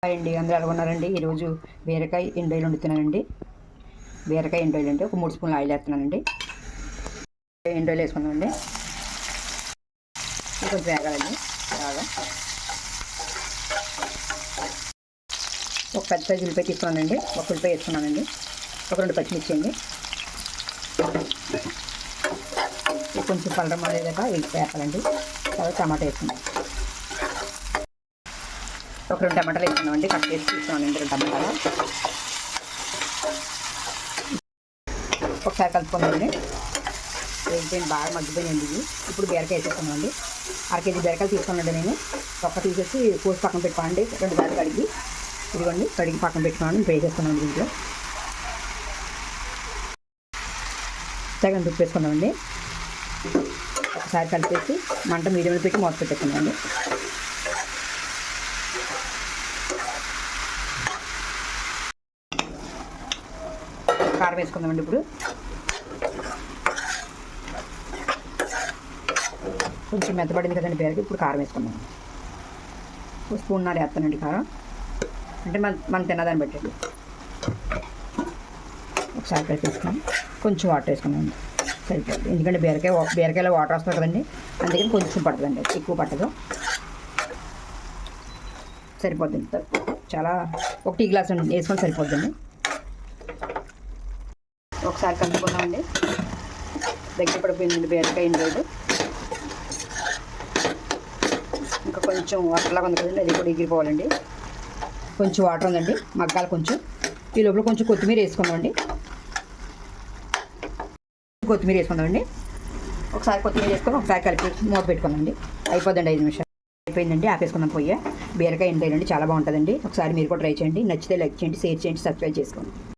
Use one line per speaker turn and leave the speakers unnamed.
Hi అండి, అందరూ ఎలా ఉన్నారండి? ఈరోజు బీరకాయ ఎండాయిలు వండుతున్నానండి. బీరకాయ ఎండాయిలు అంటే ఒక 3 స్పూన్లు ఆయిల్ వేస్తున్నానండి. ఎండాయిలు వేసుకున్నామండి. కొంచెం వేగాలండి బాగా. ఒక పెద్ద సైజు ఉల్లిపాయ తీసుకున్నానండి. ఒక ఉల్లిపాయ వేసుకున్నానండి. ఒక 2 పచ్చిమిర్చి అండి. కొంచెం కలర్ మారేదాకా వేపాలండి. తర్వాత టమాటా వేసుకున్నాం. ఒక 2 టమాటాలు వేసుకున్నామండి. కట్ చేసి తీసుకున్నానండి 2 టమాటాలు. ఒకసారి కలుపుకుందామండి. వేగిపోయింది, బాగా మగ్గిపోయినండి ఇవి. ఇప్పుడు బీరకాయ వేసేసుకున్నామండి. 1/2 కేజీ బీరకాయలు తీసుకున్నాండి నేను. ఒక్క తీసేసి కోసి పక్కన పెట్టుకోండి. 2 సార్లు కడిగి ఇదిగోండి, కడిగి పక్కన పెట్టుకున్నాను. ఇప్పుడు వేసేసుకున్నామండి. దీంట్లో తగినంత ఉప్పు వేసుకున్నామండి. ఒకసారి కలిపేసి మంట మీడియంలో పెట్టి మూత పెట్టేసుకున్నామండి. కారం వేసుకుందామండి. ఇప్పుడు కొంచెం మెత్తబడింది కదండి బీరకాయ. ఇప్పుడు కారం వేసుకుందాం. ఒక స్పూన్నర వేస్తానండి కారం, అంటే మనం తిన్నదాన్ని పెట్టండి. ఒకసారి కలిపేసుకున్నాం. కొంచెం వాటర్ వేసుకున్నాం సరిపోతుంది, ఎందుకంటే బీరకాయలో వాటర్ వస్తుంది కదండి, అందుకని కొంచెం పడుతుందండి, ఎక్కువ పట్టదు. సరిపోద్ది, చాలా ఒక టీ గ్లాస్ వేసుకొని సరిపోద్దండి. ఒకసారి కలుపుకుందామండి. దగ్గర పడిపోయిందండి బీరకాయ ఎండేది. ఇంకా కొంచెం వాటర్లాగా ఉంది కదండి, అది కూడా ఎగిరిపోవాలండి. కొంచెం వాటర్ ఉందండి, మగ్గాలి కొంచెం. ఈ లోపల కొంచెం కొత్తిమీర వేసుకుందామండి. ఒకసారి కొత్తిమీర వేసుకొని ఒకసారి కలిపి మూత పెట్టుకుందండి. అయిపోద్దండి, 5 నిమిషాలు అయిపోయిందండి. ఆపేసుకుందాం పొయ్యి. బీరకాయ ఎండేయండి, చాలా బాగుంటుందండి. ఒకసారి మీరు కూడా ట్రై చేయండి. నచ్చితే లైక్ చేయండి, షేర్ చేయండి, సబ్స్క్రైబ్ చేసుకోండి.